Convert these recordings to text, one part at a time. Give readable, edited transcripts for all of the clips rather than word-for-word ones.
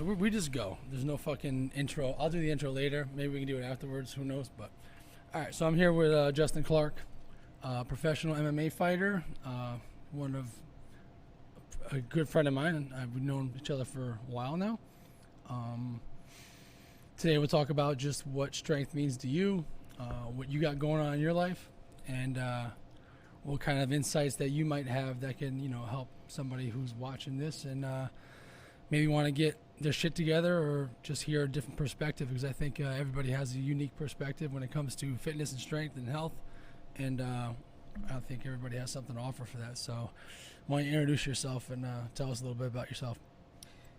so we just go. There's no fucking intro. I'll do the intro later. Maybe we can do it afterwards. Who knows? But all right. So I'm here with Justin Clarke, professional MMA fighter, one of a good friend of mine, and I've known each other for a while now. Today we'll talk about just what strength means to you, what you got going on in your life, and what kind of insights that you might have that can, help somebody who's watching this and maybe want to get their shit together or just hear a different perspective, because I think everybody has a unique perspective when it comes to fitness and strength and health, and I think everybody has something to offer for that. So why don't you introduce yourself and tell us a little bit about yourself.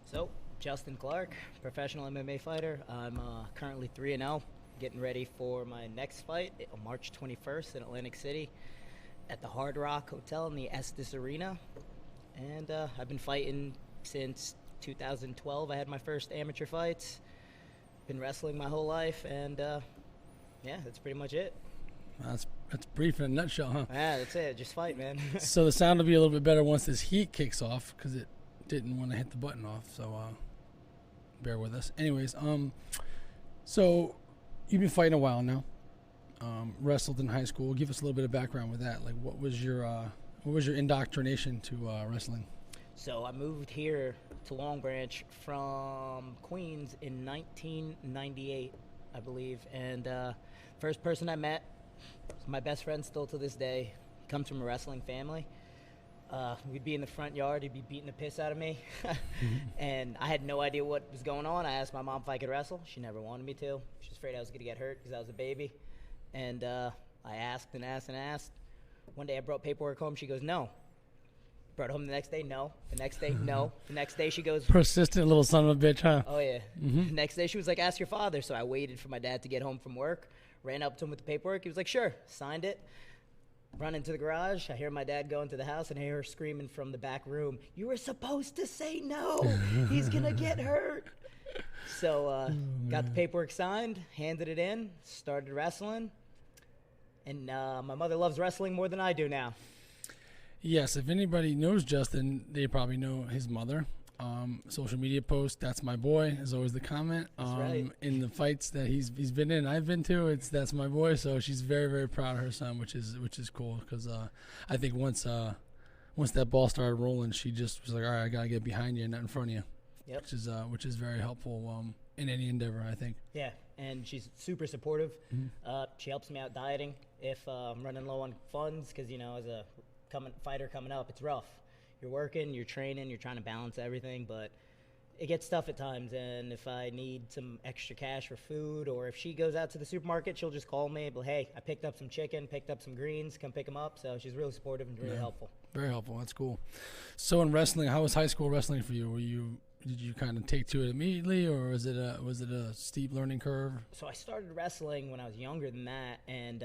So, Justin Clarke, professional MMA fighter. I'm currently 3-0, getting ready for my next fight on March 21st in Atlantic City at the Hard Rock Hotel in the Estes Arena. And I've been fighting since 2012. I had my first amateur fights. Been wrestling my whole life, and yeah, that's pretty much it. That's brief in a nutshell, huh? Yeah, that's it. Just fight, man. So the sound will be a little bit better once this heat kicks off, because it didn't want to hit the button off. So bear with us. Anyways, so you've been fighting a while now. Wrestled in high school. Give us a little bit of background with that. Like, what was your indoctrination to wrestling? So I moved here to Long Branch from Queens in 1998, I believe. And first person I met, my best friend still to this day, comes from a wrestling family. We'd be in the front yard. He'd be beating the piss out of me. And I had no idea what was going on. I asked my mom if I could wrestle. She never wanted me to. She was afraid I was going to get hurt because I was a baby. And I asked and asked and asked. One day I brought paperwork home. She goes, no. Brought it home the next day, no. The next day, no. The next day she goes... Persistent little son of a bitch, huh? Oh, yeah. The next day she was like, ask your father. So I waited for my dad to get home from work, ran up to him with the paperwork. He was like, sure. Signed it. Run into the garage. I hear my dad go into the house, and I hear her screaming from the back room, you were supposed to say no. He's going to get hurt. So got the paperwork signed, handed it in, started wrestling. And my mother loves wrestling more than I do now. Yes, if anybody knows Justin, they probably know his mother. Social media post, that's my boy, is always the comment. That's right. In the fights that he's been in, I've been to, that's my boy. So she's very, very proud of her son, which is cool, because I think once that ball started rolling, she just was like, all right, I gotta get behind you and not in front of you. Yep. Which is very helpful in any endeavor, I think. Yeah, and she's super supportive. She helps me out dieting if I'm running low on funds, because as a fighter coming up, it's rough. You're working, you're training, you're trying to balance everything, but it gets tough at times. And if I need some extra cash for food, or if she goes out to the supermarket, she'll just call me, but hey, I picked up some chicken, picked up some greens, come pick them up. So she's really supportive and really helpful. Very helpful. That's cool. So in wrestling, how was high school wrestling for you? Did you kind of take to it immediately, or was it a steep learning curve? So I started wrestling when I was younger than that, and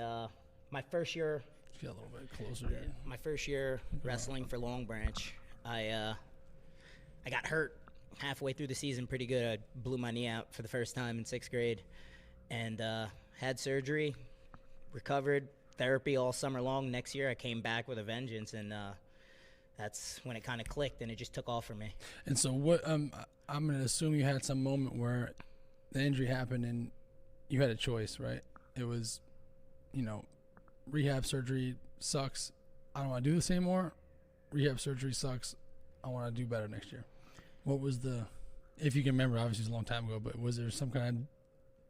my first year. Get a little bit closer. Yeah, my first year wrestling for Long Branch, I got hurt halfway through the season pretty good. I blew my knee out for the first time in 6th grade, and had surgery, recovered, therapy all summer long. Next year I came back with a vengeance, and that's when it kind of clicked, and it just took off for me. And so what? I'm going to assume you had some moment where the injury happened and you had a choice, right? It was, rehab surgery sucks. I don't want to do this anymore. Rehab surgery sucks. I want to do better next year. What was if you can remember, obviously it's a long time ago, but was there some kind of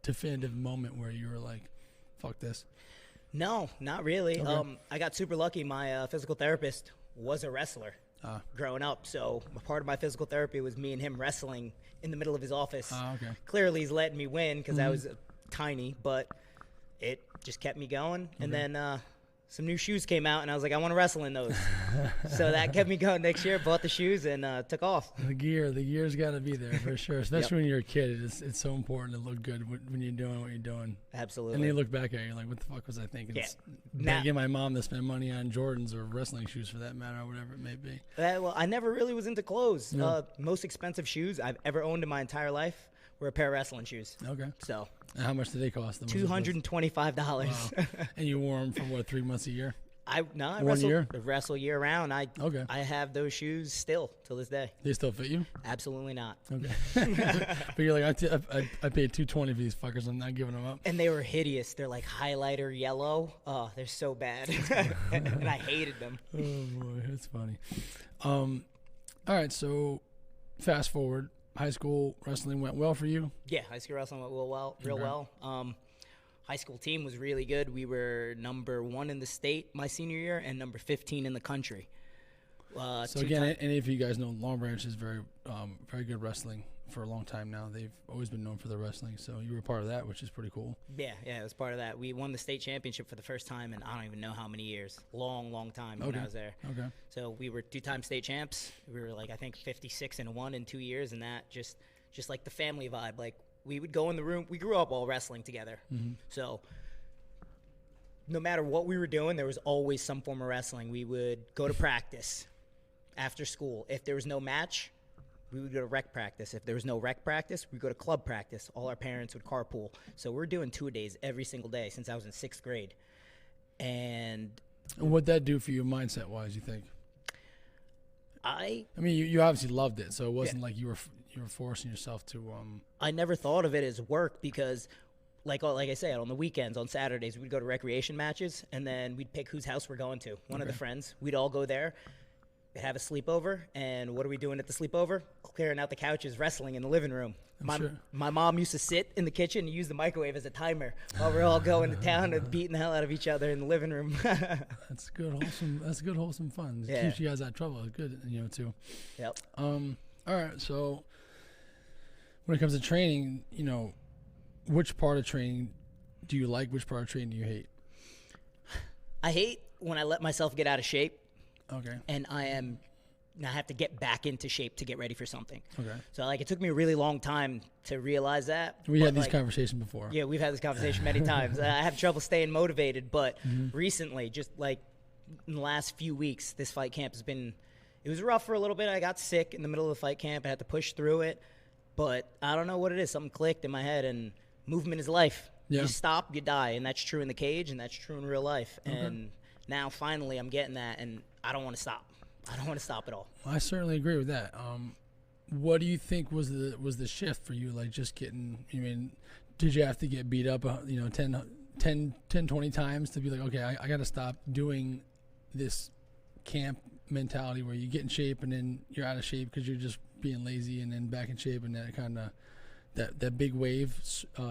definitive moment where you were like, fuck this? No, not really. Okay. I got super lucky. My physical therapist was a wrestler growing up, so a part of my physical therapy was me and him wrestling in the middle of his office. Okay. Clearly he's letting me win because I was tiny, but it just kept me going. And then some new shoes came out, and I was like, I want to wrestle in those. So that kept me going next year. Bought the shoes and took off. The gear's got to be there for sure, especially when you're a kid. It's so important to look good when you're doing what you're doing. Absolutely. And then you look back at it, you're like, what the fuck was I thinking? Yeah. Begging my mom to spend money on Jordans or wrestling shoes for that matter, or whatever it may be. Well, I never really was into clothes. No. Most expensive shoes I've ever owned in my entire life were a pair of wrestling shoes. Okay. So. And how much did they cost? $225. Wow. And you wore them for, 3 months a year? I wrestle year round. I have those shoes still till this day. They still fit you? Absolutely not. Okay. But you're like, I paid $220 for these fuckers. I'm not giving them up. And they were hideous. They're like highlighter yellow. Oh, they're so bad. And I hated them. Oh boy, that's funny. All right, so fast forward. High school wrestling went well for you? Yeah, high school wrestling went real well. High school team was really good. We were number 1 in the state my senior year and number 15 in the country. So again, any of you guys know Long Branch is very good wrestling for a long time now. They've always been known for their wrestling, so you were part of that, which is pretty cool. Yeah, it was part of that. We won the state championship for the first time in I don't even know how many years. Long time when I was there. Okay. So we were 2-time state champs. We were like I think 56-1 in 2 years, and that just like the family vibe. Like we would go in the room. We grew up all wrestling together, so no matter what we were doing, there was always some form of wrestling. We would go to practice after school. If there was no match, we would go to rec practice. If there was no rec practice, we'd go to club practice. All our parents would carpool. So we're doing 2-a-days every single day since I was in 6th grade. And what'd that do for you mindset-wise, you think? I mean, you obviously loved it, so it wasn't like you were forcing yourself to I never thought of it as work because like I said, on the weekends, on Saturdays, we'd go to recreation matches, and then we'd pick whose house we're going to. One of the friends. We'd all go there, have a sleepover, and what are we doing at the sleepover? Clearing out the couches, wrestling in the living room. My mom used to sit in the kitchen and use the microwave as a timer while we're all going to town and beating the hell out of each other in the living room. That's good, wholesome fun. It keeps you guys out of trouble. It's good, too. Yep. All right, so when it comes to training, which part of training do you like? Which part of training do you hate? I hate when I let myself get out of shape. Okay. And I have to get back into shape to get ready for something. Okay. So it took me a really long time to realize that. We had these conversations before. Yeah, we've had this conversation many times. I have trouble staying motivated, but recently, just like in the last few weeks, this fight camp it was rough for a little bit. I got sick in the middle of the fight camp. I had to push through it, but I don't know what it is. Something clicked in my head, and movement is life. Yeah. You stop, you die, and that's true in the cage, and that's true in real life. Okay. And now finally I'm getting that, and I don't want to stop. I don't want to stop at all. I certainly agree with that. What do you think was the shift for you? Like just getting, did you have to get beat up, 10, 20 times to be like, okay, I got to stop doing this camp mentality where you get in shape and then you're out of shape because you're just being lazy, and then back in shape, and that kind of that big wave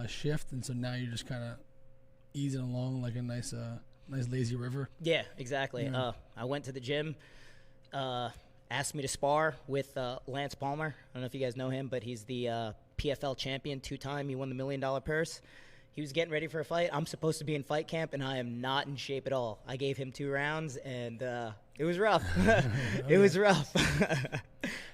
shift, and so now you're just kind of easing along like a nice lazy river. Yeah, exactly. Yeah. I went to the gym, asked me to spar with Lance Palmer. I don't know if you guys know him, but he's the PFL champion 2-time. He won the $1 million purse. He was getting ready for a fight. I'm supposed to be in fight camp, and I am not in shape at all. I gave him 2 rounds, and it was rough. It was rough.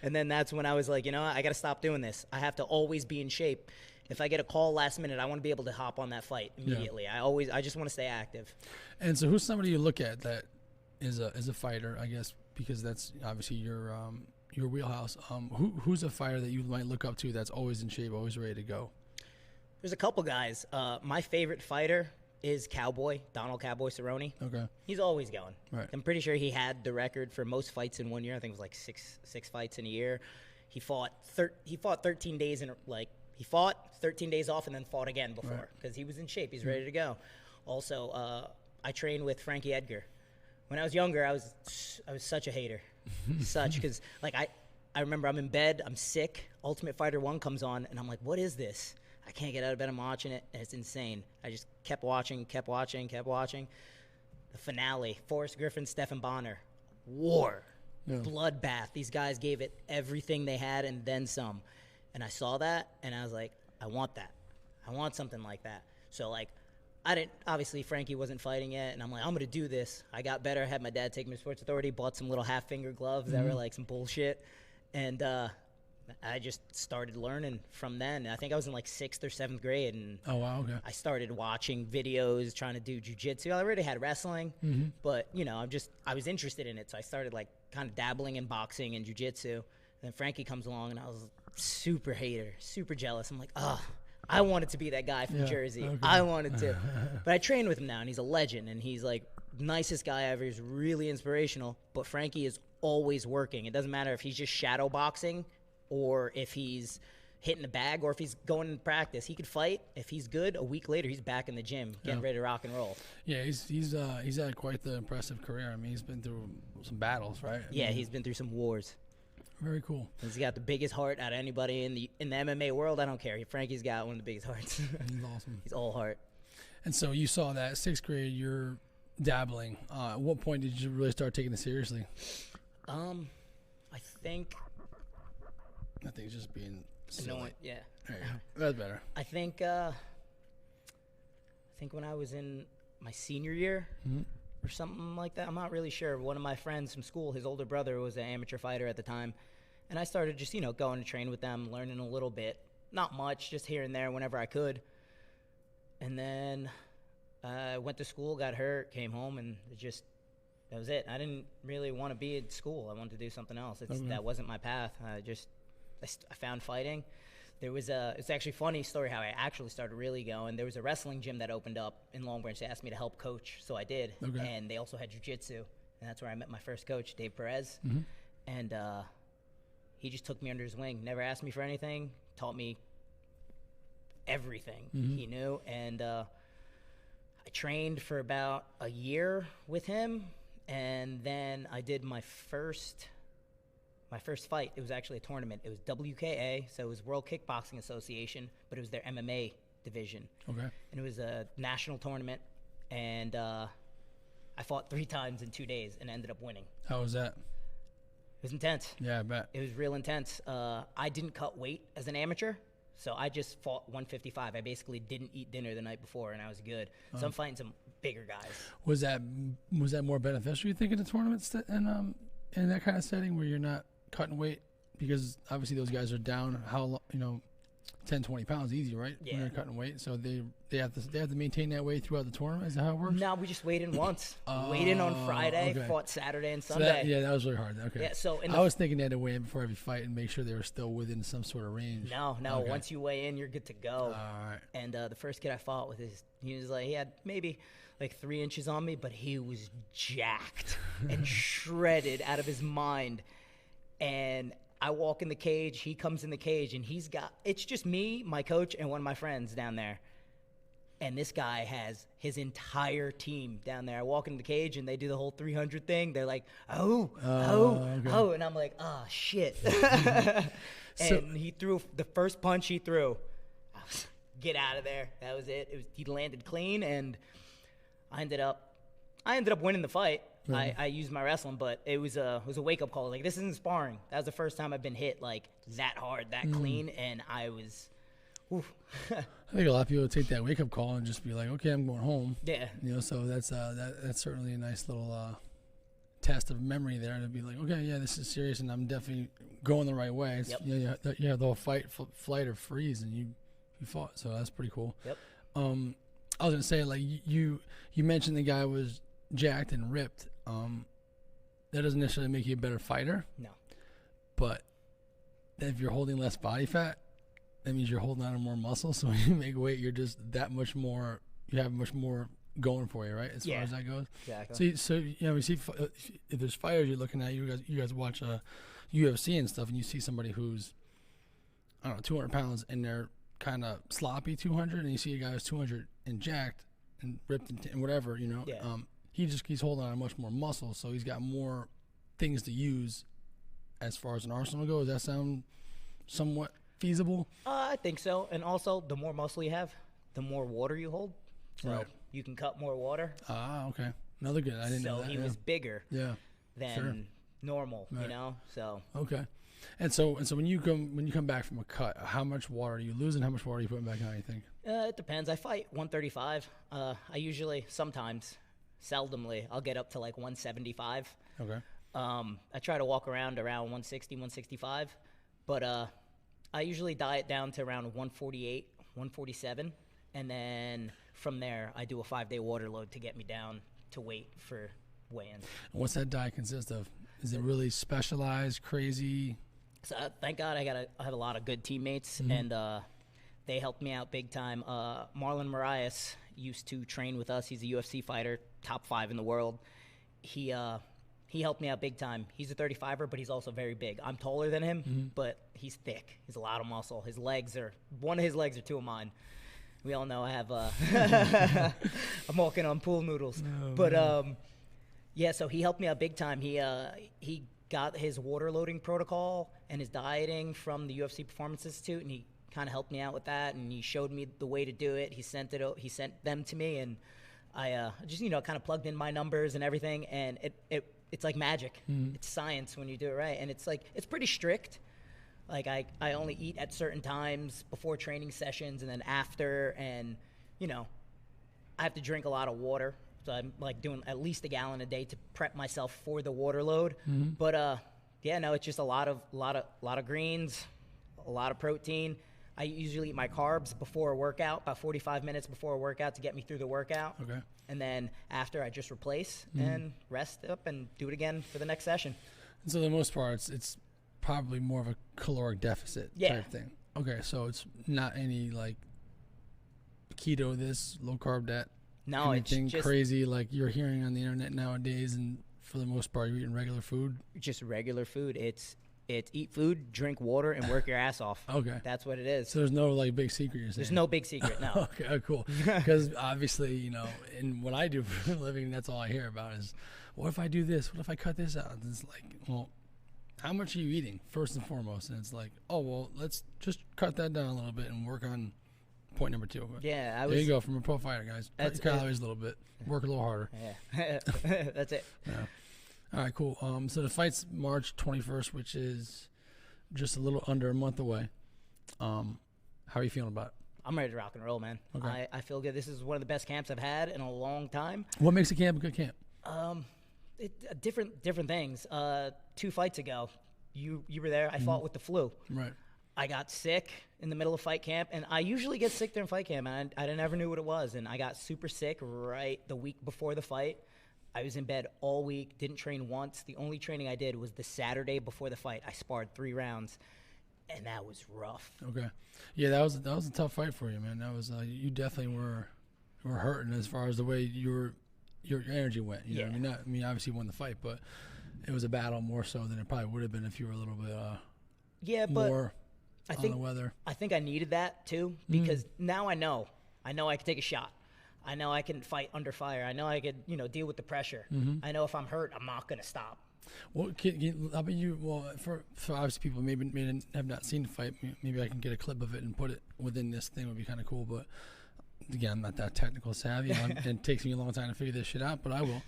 And then that's when I was like, I got to stop doing this. I have to always be in shape. If I get a call last minute, I want to be able to hop on that fight immediately. Yeah. I just want to stay active. And so who's somebody you look at that is a fighter, I guess, because that's obviously your wheelhouse. Who's a fighter that you might look up to that's always in shape, always ready to go? There's a couple guys. My favorite fighter is Donald Cowboy Cerrone. Okay. He's always going. Right. I'm pretty sure he had the record for most fights in 1 year. I think it was like six fights in a year. He fought 13 days he fought 13 days off and then fought again before because he was in shape. He's ready to go. Also, I trained with Frankie Edgar. When I was younger, I was such a hater, because I remember I'm in bed, I'm sick. Ultimate Fighter 1 comes on, and I'm like, what is this? I can't get out of bed. I'm watching it, and it's insane. I just kept watching. The finale, Forrest Griffin, Stephen Bonner, war, bloodbath. These guys gave it everything they had and then some. And I saw that, and I was like, I want that. I want something like that. So, obviously Frankie wasn't fighting yet, and I'm like, I'm going to do this. I got better. I had my dad take me to Sports Authority, bought some little half-finger gloves that were some bullshit. And I just started learning from then. I think I was in 6th or 7th grade, and I started watching videos, trying to do jiu-jitsu. I already had wrestling, but I was interested in it, so I started kind of dabbling in boxing and jiu-jitsu. And then Frankie comes along, and I was super hater, super jealous. I'm like, I wanted to be that guy from Jersey. Okay. I wanted to, but I train with him now, and he's a legend, and he's nicest guy ever. He's really inspirational. But Frankie is always working. It doesn't matter if he's just shadow boxing or if he's hitting the bag or if he's going in practice. He could fight. If he's good, a week later he's back in the gym getting ready to rock and roll. Yeah, he's had quite the impressive career. I mean, he's been through some battles, right? Yeah, he's been through some wars. Very cool. He's got the biggest heart out of anybody in the MMA world. I don't care. Frankie's got one of the biggest hearts. He's awesome. He's all heart. And so you saw that 6th grade, you're dabbling. At what point did you really start taking it seriously? I think it's just being silly. No, yeah. There you go. That's better. I think when I was in my senior year or something like that, I'm not really sure. One of my friends from school, his older brother was an amateur fighter at the time, and I started just, going to train with them, learning a little bit. Not much, just here and there whenever I could. And then I went to school, got hurt, came home, and that was it. I didn't really want to be at school. I wanted to do something else. That wasn't my path. I found fighting. It's actually a funny story how I actually started really going. There was a wrestling gym that opened up in Long Branch. They asked me to help coach, so I did. Okay. And they also had jiu-jitsu, and that's where I met my first coach, Dave Perez. And he just took me under his wing, never asked me for anything, taught me everything he knew. And I trained for about a year with him, and then I did my first fight. It was actually a tournament. It was WKA, so it was World Kickboxing Association, but it was their MMA division. Okay. And it was a national tournament, and I fought 3 times in 2 days and ended up winning. How was that? It was intense. Yeah, I bet. It was real intense. I didn't cut weight as an amateur, so I just fought 155. I basically didn't eat dinner the night before, and I was good. So I'm fighting some bigger guys. Was that more beneficial, you think, in the tournaments and in that kind of setting where you're not cutting weight? Because obviously those guys are down 10, 20 pounds easy, right? Yeah. When they're cutting weight, so they have to maintain that weight throughout the tournament. Is that how it works? No, we just weighed in once. Weighed in on Friday, okay. fought Saturday and So Sunday. that was really hard. Okay. Yeah, so I was thinking they had to weigh in before every fight and make sure they were still within some sort of range. No. Okay. Once you weigh in, you're good to go. All right. And the first kid I fought with, he had maybe like 3 inches on me, but he was jacked and shredded out of his mind. And I walk in the cage, he comes in the cage, and it's just me, my coach, and one of my friends down there. And this guy has his entire team down there. I walk in the cage, and they do the whole 300 thing. They're like, okay. And I'm like, shit. And he threw the first punch he threw. Get out of there. That was it. He landed clean, and I ended up winning the fight. Right. I used my wrestling, but it was a wake-up call. Like, this isn't sparring. That was the first time I've been hit, like, that hard, that clean, and I was, oof. I think a lot of people would take that wake-up call and just be like, okay, I'm going home. Yeah. So that's certainly a nice little test of memory there to be like, okay, yeah, this is serious, and I'm definitely going the right way. It's, you have the whole fight, flight, or freeze, and you fought, so that's pretty cool. Yep. I was going to say, like, you mentioned the guy was jacked and ripped. That doesn't necessarily make you a better fighter. No. But if you're holding less body fat, that means you're holding on to more muscle. So when you make weight, you're just that much more. You have much more going for you, right? As far as that goes. Exactly. So we see if there's fighters you're looking at, you guys watch UFC and stuff, and you see somebody who's 200 pounds and they're kind of sloppy 200, and you see a guy who's 200 and jacked and ripped and whatever, Yeah. He's holding on to much more muscle, so he's got more things to use as far as an arsenal goes. Does that sound somewhat feasible? I think so. And also, the more muscle you have, the more water you hold. So you can cut more water. Okay. Another good. I didn't know that. So he was bigger than normal, Right. So okay. And so when you come back from a cut, how much water are you losing? How much water are you putting back on? You think? It depends. I fight 135. I usually, sometimes, seldomly, I'll get up to like 175. Okay. I try to walk around 160, 165, but I usually diet down to around 148, 147, and then from there I do a 5-day water load to get me down to weight for weigh-in. What's that diet consist of? Is it really specialized, crazy? So thank God I have a lot of good teammates, and they helped me out big time. Marlon Moraes used to train with us. He's a UFC fighter, top 5 in the world. He helped me out big time. He's a 35er, but he's also very big. I'm taller than him, but he's thick. He's a lot of muscle. One of his legs are 2 of mine. We all know I have, I'm walking on pool noodles. Oh, but, yeah, so he helped me out big time. He got his water loading protocol and his dieting from the UFC Performance Institute, and he kind of helped me out with that, and he showed me the way to do it. He sent them to me, and I just, kind of plugged in my numbers and everything, and it's like magic. It's science when you do it right, and it's pretty strict. Like, I only eat at certain times before training sessions and then after, and, I have to drink a lot of water. So I'm, like, doing at least a gallon a day to prep myself for the water load. But, yeah, no, it's just a lot of greens, a lot of protein. I usually eat my carbs before a workout, about 45 minutes before a workout to get me through the workout. Okay. And then after, I just replace and rest up and do it again for the next session. And so the most part, it's probably more of a caloric deficit type thing. Okay, so it's not any, like, keto this, low carb that. No, anything it's just crazy like you're hearing on the internet nowadays, and for the most part, you're eating regular food. Just regular food. It's eat food, drink water, and work your ass off. Okay. That's what it is. So there's no, like, big secret you're saying? There's no big secret, no. Okay, cool. Because obviously, in what I do for a living, that's all I hear about is, what if I do this? What if I cut this out? And it's like, well, how much are you eating, first and foremost? And it's like, oh, well, let's just cut that down a little bit and work on point number 2. Yeah, there you go, from a pro fighter, guys. Cut your calories a little bit. Work a little harder. Yeah. That's it. Yeah. All right, cool. So the fight's March 21st, which is just a little under a month away. How are you feeling about it? I'm ready to rock and roll, man. Okay. I feel good. This is one of the best camps I've had in a long time. What makes a camp a good camp? Different things. 2 fights ago, you were there. I fought with the flu. Right. I got sick in the middle of fight camp, and I usually get sick during fight camp, and I never knew what it was, and I got super sick right the week before the fight. I was in bed all week, didn't train once. The only training I did was the Saturday before the fight. I sparred 3 rounds, and that was rough. Okay. Yeah, that was a tough fight for you, man. That was you definitely were hurting as far as the way your energy went. You know what I mean? I mean, obviously you won the fight, but it was a battle more so than it probably would have been if you were a little bit more on the weather. I think I needed that too, because now I know I can take a shot. I know I can fight under fire. I know I could, deal with the pressure. I know if I'm hurt, I'm not going to stop. Well, how about you? Well, for obviously people maybe have not seen the fight, maybe I can get a clip of it and put it within this thing. Would be kind of cool. But again, I'm not that technical savvy, and it takes me a long time to figure this shit out. But I will.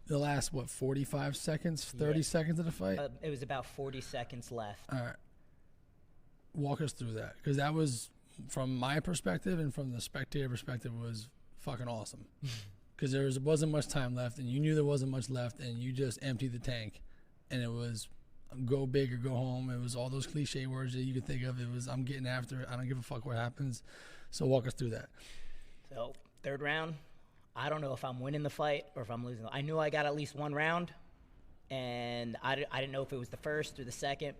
The last 45 seconds, 30 seconds of the fight. It was about 40 seconds left. All right. Walk us through that, because that was, from my perspective and from the spectator perspective, was fucking awesome. Because there wasn't much time left, and you knew there wasn't much left, and you just emptied the tank, and it was go big or go home. It was all those cliche words that you could think of. It was, I'm getting after it. I don't give a fuck what happens. So walk us through that. So 3rd round, I don't know if I'm winning the fight or if I'm losing. I knew I got at least 1 round, and I didn't know if it was the first or the second.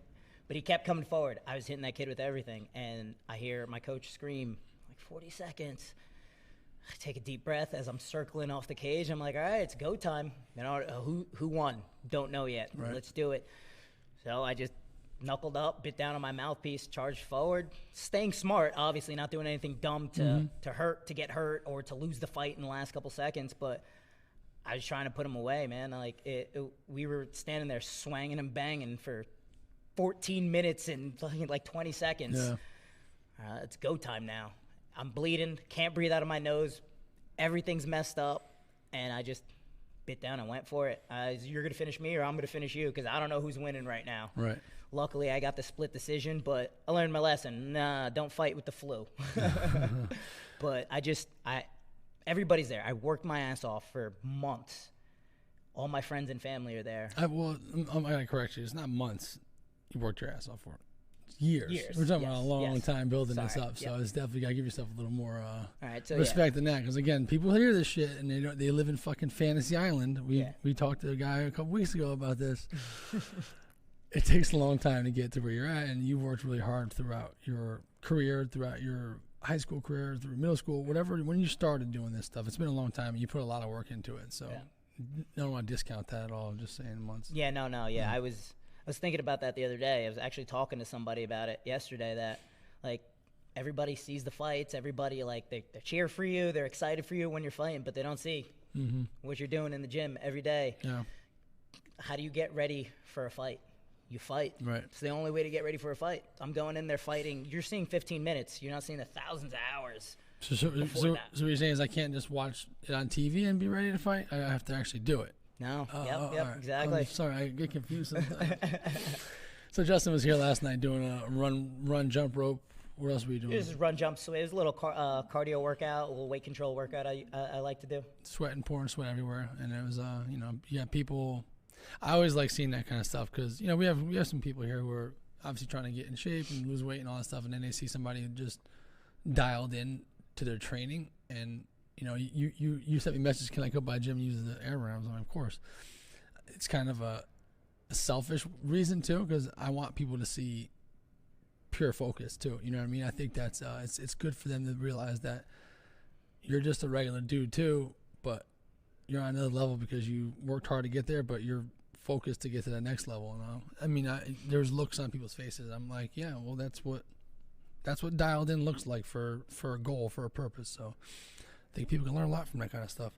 But he kept coming forward. I was hitting that kid with everything. And I hear my coach scream, like, 40 seconds. I take a deep breath as I'm circling off the cage. I'm like, all right, it's go time. Who won? Don't know yet. Right. Let's do it. So I just knuckled up, bit down on my mouthpiece, charged forward. Staying smart, obviously not doing anything dumb to get hurt or to lose the fight in the last couple seconds. But I was trying to put him away, man. Like we were standing there swanging and banging for 14 minutes and like 20 seconds. Yeah. It's go time now. I'm bleeding, can't breathe out of my nose. Everything's messed up. And I just bit down and went for it. You're going to finish me or I'm going to finish you, because I don't know who's winning right now. Right. Luckily, I got the split decision, but I learned my lesson. Nah, don't fight with the flu. But everybody's there. I worked my ass off for months. All my friends and family are there. I'm going to correct you. It's not months. You worked your ass off for it. Years. We're talking about a long time building this up, so it's definitely got to give yourself a little more respect than that. Because again, people hear this shit and they live in fucking fantasy island. We talked to a guy a couple weeks ago about this. it takes a long time to get to where you're at, and you've worked really hard throughout your career, throughout your high school career, through middle school, whatever. When you started doing this stuff, it's been a long time, and you put a lot of work into it. So I don't want to discount that at all. I'm just saying months. Yeah, no. Yeah, I was thinking about that the other day. I was actually talking to somebody about it yesterday that, like, everybody sees the fights. Everybody, like, they cheer for you. They're excited for you when you're fighting, but they don't see what you're doing in the gym every day. Yeah. How do you get ready for a fight? You fight. Right. It's the only way to get ready for a fight. I'm going in there fighting. You're seeing 15 minutes. You're not seeing the thousands of hours. So what you're saying is I can't just watch it on TV and be ready to fight? I have to actually do it. No. Yep, right. exactly. I'm sorry, I get confused sometimes. So Justin was here last night doing a run, jump rope. What else were you doing? It was run, jump, swim. It was a little cardio workout, a little weight control workout I like to do. Pouring sweat everywhere. And it was, you got people. I always like seeing that kind of stuff because, we have some people here who are obviously trying to get in shape and lose weight and all that stuff. And then they see somebody who just dialed in to their training. And, you sent me a message, can I go by gym and use the air rounds? I'm like, of course. It's kind of a selfish reason too, because I want people to see pure focus too. You know what I mean? I think that's it's good for them to realize that you're just a regular dude too, but you're on another level because you worked hard to get there, but you're focused to get to the next level. I mean, there's looks on people's faces. I'm like, yeah, well, that's what dialed in looks like for a goal, for a purpose. So I think people can learn a lot from that kind of stuff.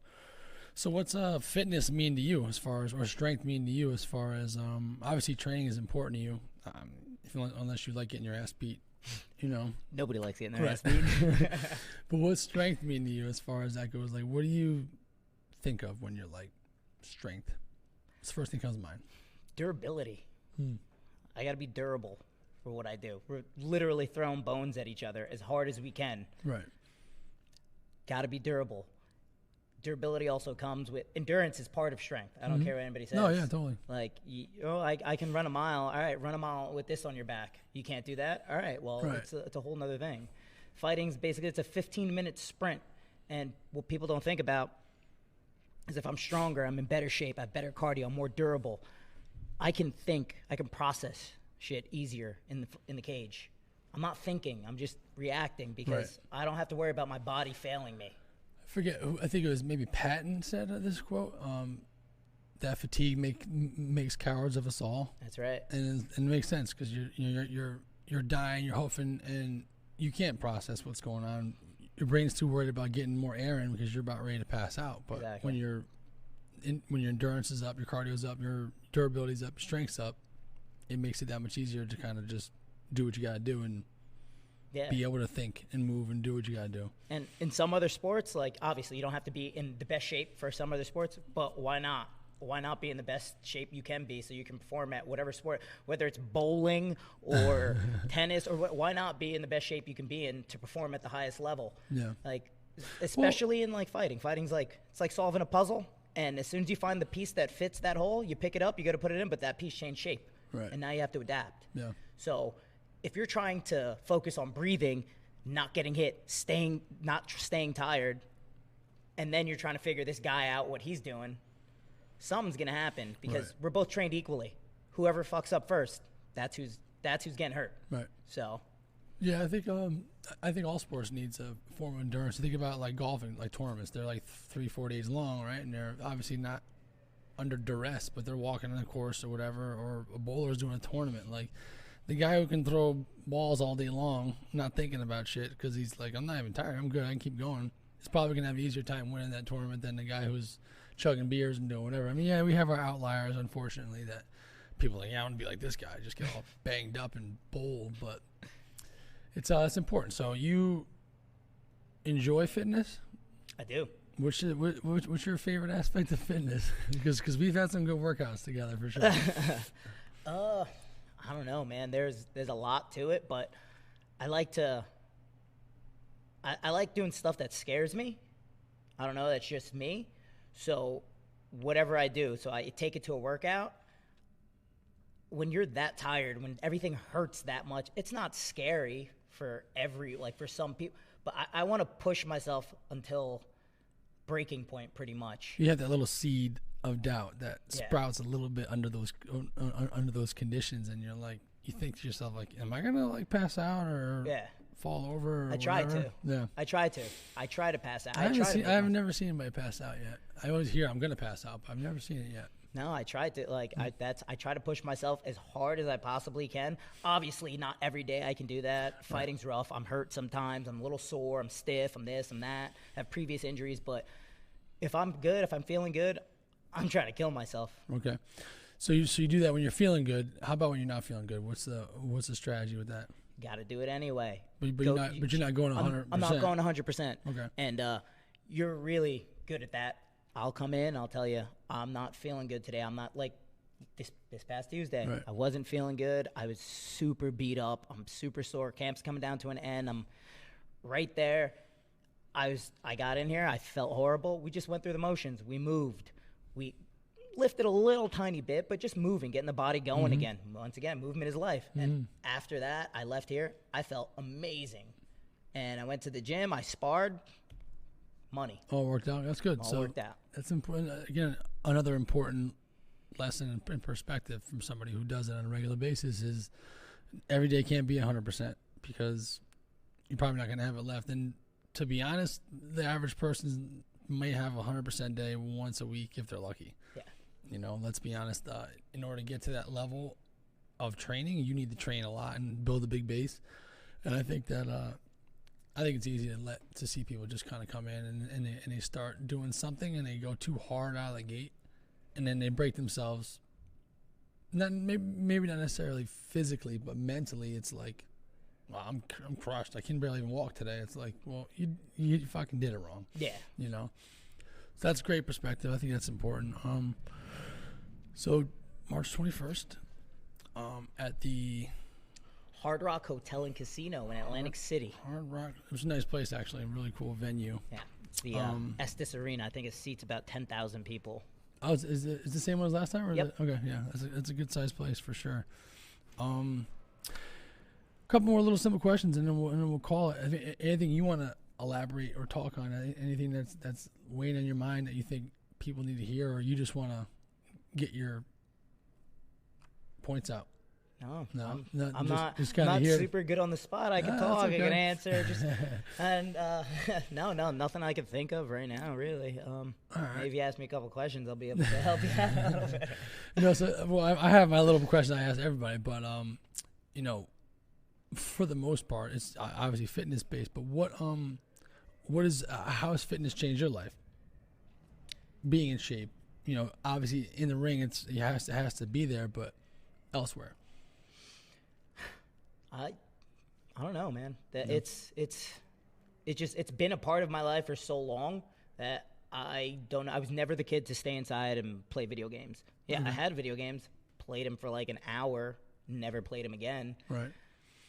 So what's fitness mean to you or strength mean to you as far as, obviously training is important to you, unless you like getting your ass beat, Nobody likes getting their ass beat. But what's strength mean to you as far as that goes? Like, what do you think of when you're like strength? It's the first thing that comes to mind. Durability. I got to be durable for what I do. We're literally throwing bones at each other as hard as we can. Right. Got to be durable. Durability also comes with endurance is part of strength. I don't care what anybody says. No, yeah, totally. Like, I can run a mile. All right, run a mile with this on your back. You can't do that? All right, well, right. It's a whole nother thing. Fighting's basically, it's a 15-minute sprint. And what people don't think about is if I'm stronger, I'm in better shape, I have better cardio, I'm more durable, I can think, I can process shit easier in the cage. I'm not thinking, I'm just reacting because I don't have to worry about my body failing me. Forget who, I think it was maybe Patton said this quote, that fatigue makes cowards of us all. That's right. And it makes sense because you're dying, you're huffing, and you can't process what's going on. Your brain's too worried about getting more air in because you're about ready to pass out. But exactly. when your endurance is up, your cardio's up, your durability's up, your strength's up, it makes it that much easier to kind of just do what you got to do and be able to think and move and do what you got to do. And in some other sports, like obviously you don't have to be in the best shape for some other sports, but why not? Why not be in the best shape you can be so you can perform at whatever sport, whether it's bowling or tennis, or why not be in the best shape you can be in to perform at the highest level? Yeah. Like, especially in like fighting. Fighting's like, it's like solving a puzzle. And as soon as you find the piece that fits that hole, you pick it up, you got to put it in, but that piece changed shape. Right. And now you have to adapt. Yeah. So if you're trying to focus on breathing, not getting hit, not staying tired, and then you're trying to figure this guy out, what he's doing, something's going to happen because we're both trained equally. Whoever fucks up first, that's who's getting hurt. Right. So, yeah, I think all sports needs a form of endurance. Think about like golfing, like tournaments. They're like 3-4 days long, right? And they're obviously not under duress, but they're walking on the course or whatever. Or a bowler's doing a tournament. Like the guy who can throw balls all day long, not thinking about shit because he's like, I'm not even tired. I'm good. I can keep going. He's probably gonna have an easier time winning that tournament than the guy who's chugging beers and doing whatever. I mean, yeah, we have our outliers, unfortunately, that people are like, yeah, I want to be like this guy, just get all banged up and bold, but it's important. So you enjoy fitness? I do. What's your favorite aspect of fitness? because we've had some good workouts together for sure. I don't know, man. There's a lot to it, but I like doing stuff that scares me. I don't know, that's just me. So whatever I do, so I take it to a workout. When you're that tired, when everything hurts that much, it's not scary for some people. But I want to push myself until breaking point pretty much. You have that little seed of doubt that sprouts a little bit under those conditions, and you're like, you think to yourself like, am I gonna like pass out or fall over? Or I try whatever? to. Yeah. I try to pass out. I have never seen anybody pass out yet. I always hear I'm gonna pass out, but I've never seen it yet. No, I try to I try to push myself as hard as I possibly can. Obviously, not every day I can do that. Fighting's rough. I'm hurt sometimes. I'm a little sore. I'm stiff. I'm this. I'm that. I have previous injuries, but if I'm good, if I'm feeling good, I'm trying to kill myself. Okay, so you do that when you're feeling good. How about when you're not feeling good? What's the strategy with that? Got to do it anyway. But you're not going 100%. I'm not going 100%. Okay. And you're really good at that. I'll come in. I'll tell you, I'm not feeling good today. I'm not like this past Tuesday. Right. I wasn't feeling good. I was super beat up. I'm super sore. Camp's coming down to an end. I'm right there. I got in here. I felt horrible. We just went through the motions. We moved. We lifted a little tiny bit, but just moving, getting the body going again. Once again, movement is life. And after that, I left here. I felt amazing. And I went to the gym. I sparred. Money. All worked out. That's good. All worked out. That's important. Again, another important lesson in perspective from somebody who does it on a regular basis is every day can't be 100% because you're probably not going to have it left. And to be honest, the average person may have a 100% day once a week if they're lucky. Yeah. You know, let's be honest. In order to get to that level of training, you need to train a lot and build a big base. And I think that I think it's easy to see people just kind of come in and they start doing something and they go too hard out of the gate, and then they break themselves. Maybe not necessarily physically, but mentally, it's like, well, I'm crushed. I can barely even walk today. It's like, well, you fucking did it wrong. Yeah. You know, so that's great perspective. I think that's important. So March 21st, at the Hard Rock Hotel and Casino in Atlantic City. Hard Rock. It was a nice place, actually. A really cool venue. Yeah. It's the Estes Arena. I think it seats about 10,000 people. Oh, is it the same one as last time? Or Yep. Okay, yeah. That's a good-sized place for sure. A couple more little simple questions, and then we'll call it. Anything you want to elaborate or talk on? Anything that's weighing on your mind that you think people need to hear, or you just want to get your points out? No, I'm not here. super good on the spot. I can talk, okay. I can answer, and no, nothing I can think of right now, really. right. Maybe if you ask me a couple questions, I'll be able to help you out a little bit. I have my little question I ask everybody, but for the most part, it's obviously fitness based. But how has fitness changed your life? Being in shape, obviously in the ring, it has to be there, but elsewhere. I don't know, man. That it's been a part of my life for so long that I don't know. I was never the kid to stay inside and play video games. Yeah, I had video games, played them for like an hour, never played them again. Right.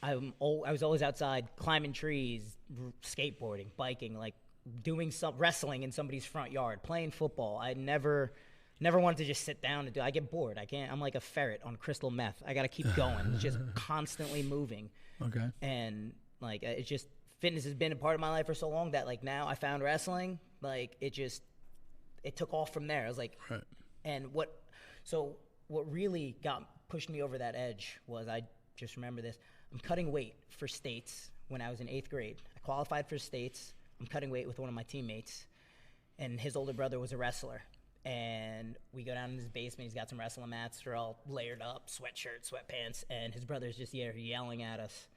I was always outside climbing trees, skateboarding, biking, like doing some wrestling in somebody's front yard, playing football. I never wanted to just sit down and do. I get bored. I can't. I'm like a ferret on crystal meth. I got to keep going, just constantly moving. Okay. And like it's just fitness has been a part of my life for so long that like now I found wrestling. Like it took off from there. I was like, right. And what really pushed me over that edge was I just remember this. I'm cutting weight for states when I was in 8th grade. I qualified for states. I'm cutting weight with one of my teammates, and his older brother was a wrestler. And we go down in his basement. He's got some wrestling mats. We're all layered up, sweatshirt, sweatpants. And his brother's just yelling at us.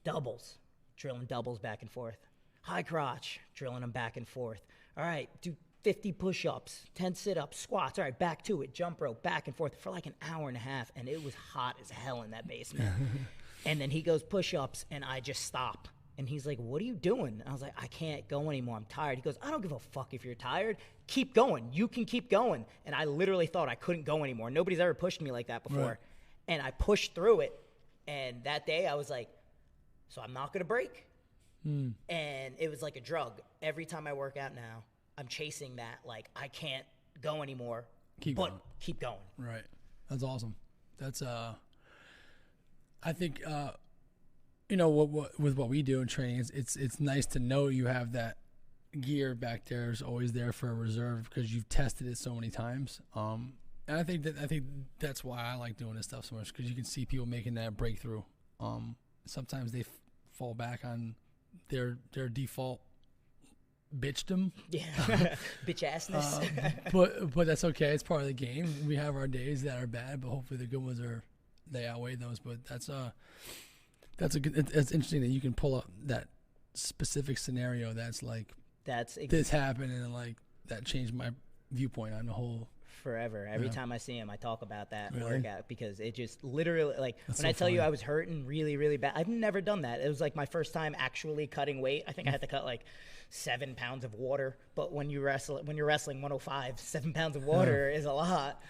Doubles, drilling doubles back and forth. High crotch, drilling them back and forth. All right, do 50 push-ups, 10 sit-ups, squats. All right, back to it, jump rope, back and forth for like an hour and a half. And it was hot as hell in that basement. And then he goes push-ups, and I just stop. And he's like, what are you doing? And I was like, I can't go anymore. I'm tired. He goes, I don't give a fuck if you're tired. Keep going. You can keep going. And I literally thought I couldn't go anymore. Nobody's ever pushed me like that before. Right. And I pushed through it. And that day I was like, so I'm not going to break. And it was like a drug. Every time I work out now, I'm chasing that. Like, I can't go anymore. Keep going. Right. That's awesome. That's, I think, with what we do in training, it's nice to know you have that gear back there is always there for a reserve because you've tested it so many times. And I think that's why I like doing this stuff so much, because you can see people making that breakthrough. Sometimes they fall back on their default bitchdom. Yeah, bitch assness. But that's okay. It's part of the game. We have our days that are bad, but hopefully the good ones they outweigh those. But it's interesting that you can pull up that specific scenario that's like this happened, and like that changed my viewpoint on the whole. Forever. Every time I see him, I talk about that workout, because it just literally, like, That's when I tell funny. you I was hurting really, really bad, I've never done that. It was like my first time actually cutting weight. I think I had to cut like 7 pounds of water. But when you're wrestling 105, 7 pounds of water is a lot.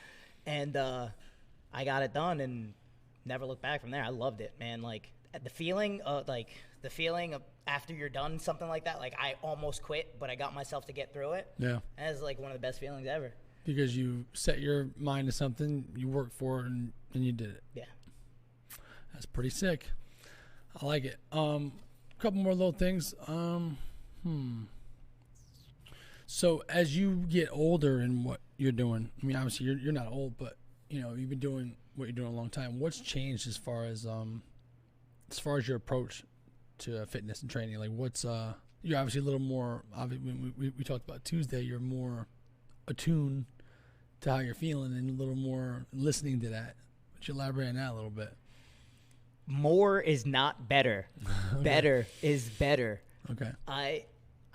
And I got it done and never looked back from there. I loved it, man. Like the feeling of after you're done something like that, like I almost quit, but I got myself to get through it. Yeah. And it's like one of the best feelings ever. Because you set your mind to something, you worked for it, and you did it. Yeah. That's pretty sick. I like it. A couple more little things. So as you get older in what you're doing, I mean, obviously you're not old, but you've been doing what you're doing a long time. What's changed as far as your approach to fitness and training? Like, what's you're obviously a little more. Obviously, we talked about Tuesday. You're more attuned to how you're feeling and a little more listening to that. Would you elaborate on that a little bit? More is not better. Okay. Better is better. Okay. I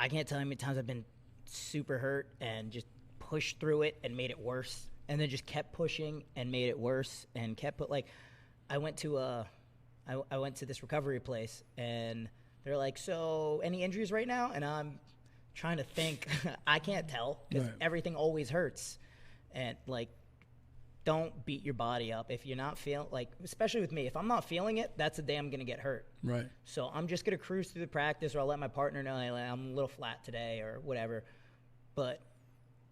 can't tell you how many times I've been super hurt and just pushed through it and made it worse, and then just kept pushing and made it worse, and kept I went to this recovery place, and they're like, "So, any injuries right now?" And I'm trying to think. I can't tell, because everything always hurts. And like, don't beat your body up if you're not feeling, like, especially with me, if I'm not feeling it, that's the day I'm gonna get hurt. Right. So I'm just gonna cruise through the practice, or I'll let my partner know, like, I'm a little flat today or whatever. But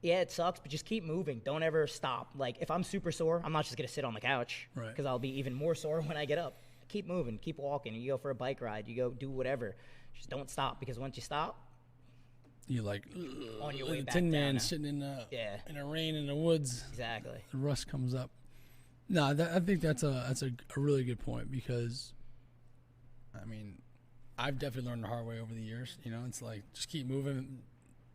yeah, it sucks, but just keep moving. Don't ever stop. Like, if I'm super sore, I'm not just gonna sit on the couch, because I'll be even more sore when I get up. Keep moving, keep walking. You go for a bike ride, you go do whatever. Just don't stop, because once you stop, you're like on your way back Tin Man down. sitting in the rain in the woods. Exactly. The rust comes up. No, I think that's a really good point, because I mean, I've definitely learned the hard way over the years. It's like, just keep moving,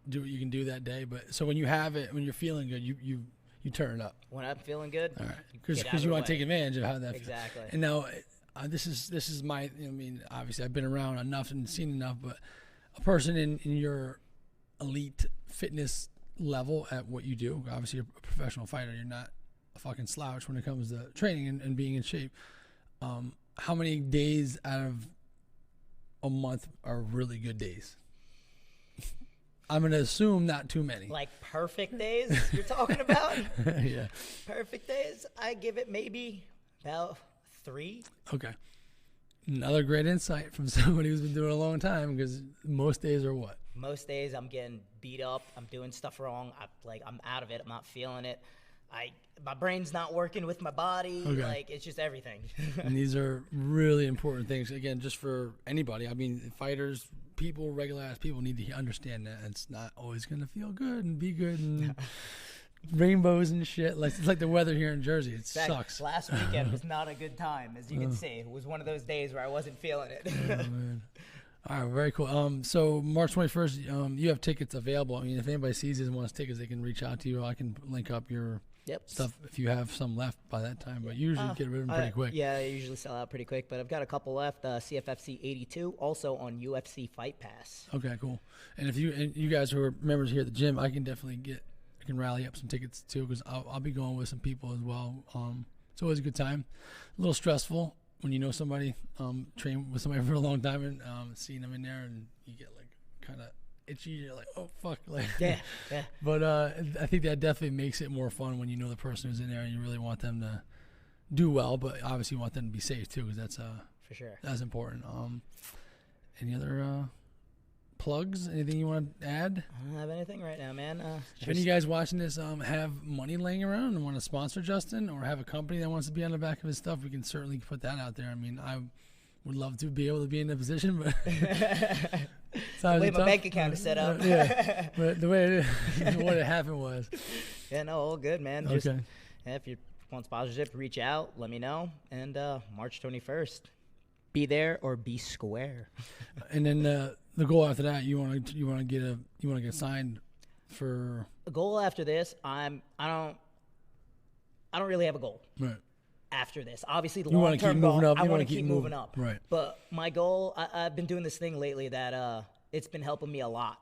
do what you can do that day. But so when you have it, when you're feeling good, you turn it up. When I'm feeling good, all right, because you want to take advantage of how that feels. Exactly. And now this is my. I mean, obviously I've been around enough and seen enough, but a person in your elite fitness level at what you do, obviously you're a professional fighter, you're not a fucking slouch when it comes to training and being in shape. How many days out of a month are really good days? I'm going to assume not too many. Like perfect days you're talking about? Yeah. Perfect days, I give it maybe about 3. Okay. Another great insight from somebody who's been doing it a long time, because most days are what? Most days I'm getting beat up. I'm doing stuff wrong. I'm out of it. I'm not feeling it. My brain's not working with my body. Okay. Like, it's just everything. And these are really important things. Again, just for anybody. I mean, fighters, people, regular ass people need to understand that it's not always going to feel good and be good and rainbows and shit. Like, it's like the weather here in Jersey. It sucks. Last weekend was not a good time, as you can see. It was one of those days where I wasn't feeling it. Oh, man. All right, very cool. So March 21st, you have tickets available. I mean, if anybody sees this and wants tickets, they can reach out to you. I can link up your stuff if you have some left by that time. But you usually get rid of them pretty quick. Yeah, I usually sell out pretty quick. But I've got a couple left. CFFC 82, also on UFC Fight Pass. Okay, cool. And if you guys who are members here at the gym, I can rally up some tickets too, because I'll be going with some people as well. It's always a good time. A little stressful when you know somebody, train with somebody for a long time, and seeing them in there, and you get like kind of itchy. You're like, oh fuck, like yeah. But I think that definitely makes it more fun when you know the person who's in there, and you really want them to do well, but obviously you want them to be safe too, because that's for sure. That's important. Any other plugs? Anything you want to add? I don't have anything right now, man. If any of you guys watching this have money laying around and want to sponsor Justin, or have a company that wants to be on the back of his stuff, we can certainly put that out there. I mean, would love to be able to be in that position, but the way my bank account is set up. Yeah, but the way what it happened was. Yeah, no, all good, man. Just, if you want sponsorship, reach out, let me know. And March 21st, be there or be square. And then the goal after that, you want to get signed for. The goal after this, I don't really have a goal. Right. After this, obviously the long-term goal, I want to keep moving up. Right. But my goal, I've been doing this thing lately that it's been helping me a lot.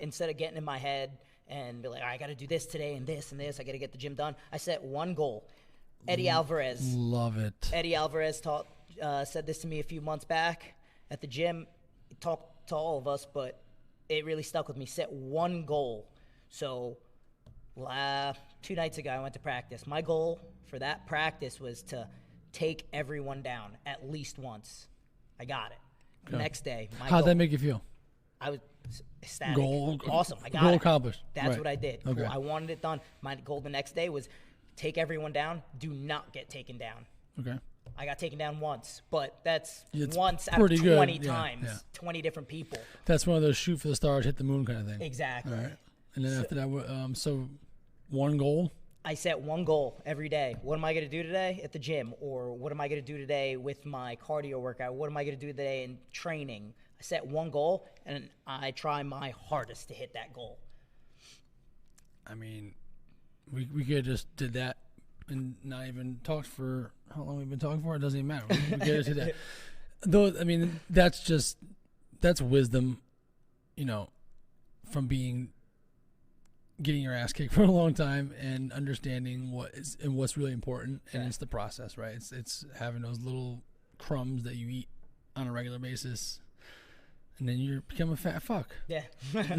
Instead of getting in my head and be like, I got to do this today and this, I got to get the gym done. I set one goal. Eddie Alvarez. Love it. Eddie Alvarez said this to me a few months back at the gym. He talked to all of us, but it really stuck with me. Set one goal. So 2 nights ago, I went to practice. My goal for that practice was to take everyone down at least once. I got it. Okay. Next day, how'd that make you feel? I was ecstatic. Goal awesome. I got goal it. Accomplished. That's what I did. Okay. Cool. I wanted it done. My goal the next day was take everyone down. Do not get taken down. Okay. I got taken down once, but that's it's once out of 20 times, 20 different people. That's one of those shoot for the stars, hit the moon kind of thing. Exactly. All right. And then after that, so one goal? I set one goal every day. What am I going to do today at the gym? Or what am I going to do today with my cardio workout? What am I going to do today in training? I set one goal, and I try my hardest to hit that goal. I mean, we could have just did that and not even talked for how long we've been talking for. It doesn't even matter. We could have did that. Though, I mean, that's wisdom, from getting your ass kicked for a long time and understanding what's really important, and it's the process, right? It's having those little crumbs that you eat on a regular basis, and then you become a fat fuck. Yeah. But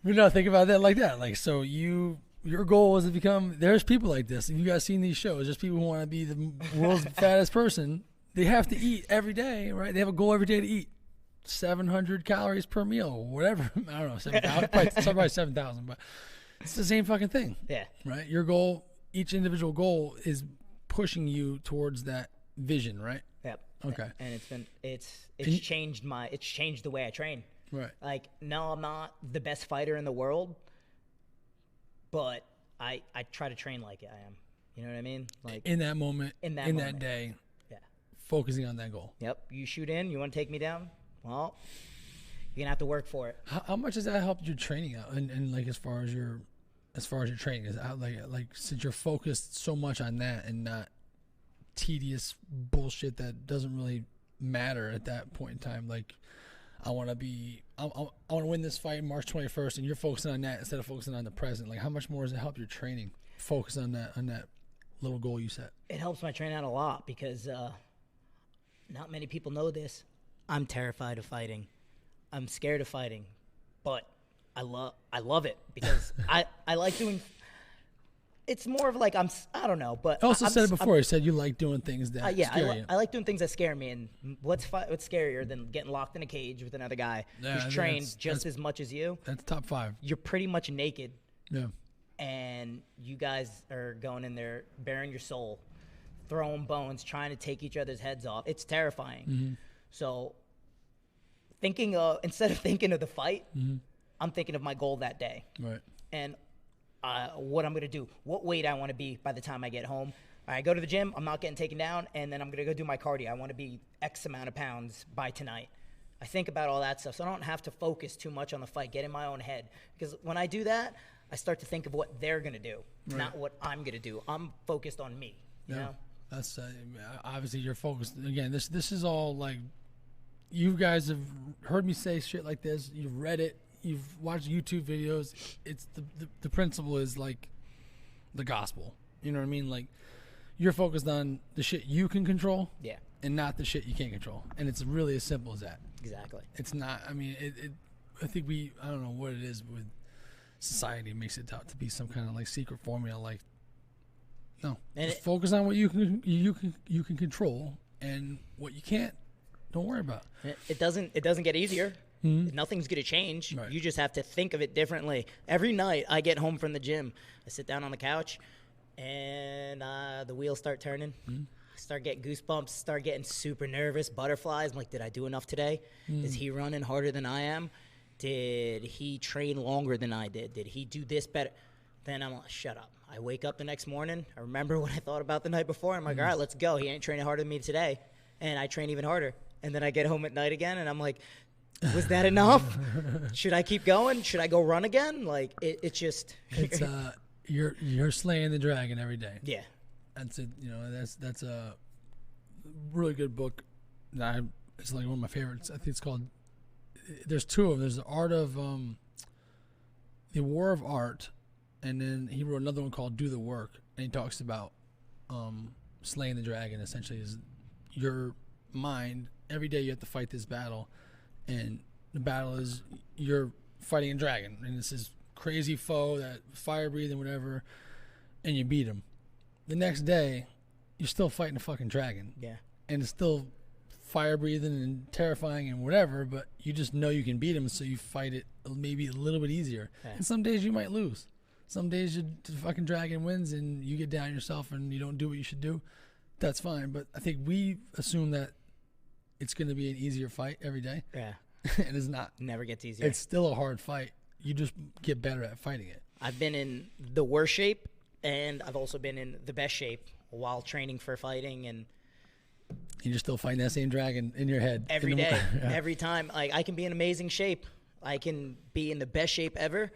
no, think about that like that. Like, so your goal is to become. There's people like this. If you guys seen these shows, there's people who want to be the world's fattest person. They have to eat every day, right? They have a goal every day to eat 700 calories per meal, whatever. I don't know, 7,000, probably 7,000, but it's the same fucking thing. Yeah. Right? Your goal, each individual goal is pushing you towards that vision, right? Yep. Okay. And it's changed the way I train. Right. Like, no, I'm not the best fighter in the world, but I try to train like I am. You know what I mean? Like in that moment, in that day. Yeah. Focusing on that goal. Yep. You shoot in, you want to take me down? Well, you're gonna have to work for it. How much has that helped your training out? And like as far as your training is out, like since you're focused so much on that and not tedious bullshit that doesn't really matter at that point in time. Like, I want to win this fight March 21st, and you're focusing on that instead of focusing on the present. Like, how much more does it help your training? Focus on that little goal you set. It helps my training out a lot because not many people know this. I'm terrified of fighting. I'm scared of fighting, but I love it because I like doing. It's more of like I don't know, but I also said it before. You said you like doing things that scare you. I like doing things that scare me, and what's scarier than getting locked in a cage with another guy who's trained just as much as you? That's top 5. You're pretty much naked. Yeah. And you guys are going in there bearing your soul, throwing bones, trying to take each other's heads off. It's terrifying. Mm-hmm. So instead of thinking of the fight, I'm thinking of my goal that day. Right. And what I'm going to do, what weight I want to be by the time I get home. I go to the gym, I'm not getting taken down, and then I'm going to go do my cardio. I want to be X amount of pounds by tonight. I think about all that stuff, so I don't have to focus too much on the fight, get in my own head. Because when I do that, I start to think of what they're going to do, not what I'm going to do. I'm focused on me, you know? That's obviously you're focused. Again, this is all like, you guys have heard me say shit like this. You've read it. You've watched YouTube videos. It's the principle is like the gospel. You know what I mean? Like, you're focused on the shit you can control, and not the shit you can't control. And it's really as simple as that. Exactly. It's not. I mean, I think I don't know what it is with society makes it out to be some kind of like secret formula. Like, no, and just focus on what you can control, and what you can't, don't worry about. It doesn't get easier. Mm-hmm. Nothing's going to change. Right. You just have to think of it differently. Every night I get home from the gym, I sit down on the couch, and the wheels start turning. Mm-hmm. start getting goosebumps, start getting super nervous, butterflies. I'm like, did I do enough today? Is he running harder than I am? Did he train longer than I did? Did he do this better? Then I'm like, shut up. I wake up the next morning. I remember what I thought about the night before. I'm like, all right, let's go. He ain't training harder than me today. And I train even harder. And then I get home at night again, and I'm like, was that enough? Should I keep going? Should I go run again? Like, it's just. It's you're slaying the dragon every day. Yeah. That's it. You know, that's a really good book. It's like one of my favorites. I think it's called. There's two of them. There's the art of the War of Art, and then he wrote another one called Do the Work, and he talks about slaying the dragon. Essentially, is your mind. Every day you have to fight this battle, and the battle is you're fighting a dragon, and it's this crazy foe that fire breathing whatever, and you beat him. The next day, you're still fighting a fucking dragon. Yeah. And it's still fire breathing and terrifying and whatever, but you just know you can beat him, so you fight it maybe a little bit easier. Yeah. And some days you might lose. Some days the fucking dragon wins and you get down yourself and you don't do what you should do. That's fine. But I think we assume that it's going to be an easier fight every day. Yeah. And it's not. Never gets easier. It's still a hard fight. You just get better at fighting it. I've been in the worst shape, and I've also been in the best shape while training for fighting, and you're still fighting that same dragon in your head every day. Yeah. Every time. Like, I can be in amazing shape. I can be in the best shape ever.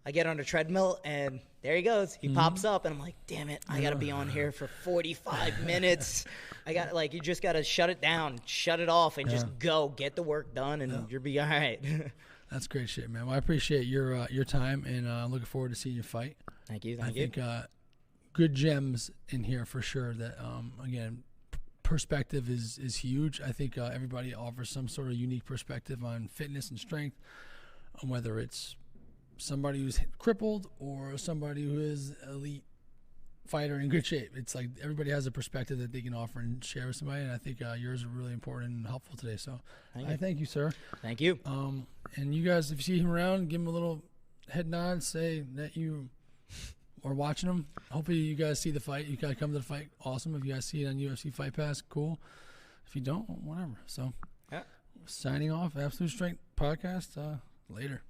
I get on a treadmill, and there he goes. He pops up, and I'm like, damn it, I got to be on here for 45 minutes. I got you just got to shut it down, shut it off, and just go. Get the work done, and you'll be all right. That's great shit, man. Well, I appreciate your time, and I'm looking forward to seeing you fight. Thank you. I think good gems in here for sure that, again, perspective is huge. I think everybody offers some sort of unique perspective on fitness and strength, whether it's somebody who's crippled or somebody who is elite fighter in good shape. It's like everybody has a perspective that they can offer and share with somebody, and I think yours are really important and helpful today. So I thank you, sir. Thank you. And you guys, if you see him around, give him a little head nod, say that you are watching him. Hopefully you guys see the fight. You guys come to the fight. Awesome. If you guys see it on UFC Fight Pass, cool. If you don't, whatever. So signing off, Absolute Strength Podcast. Later.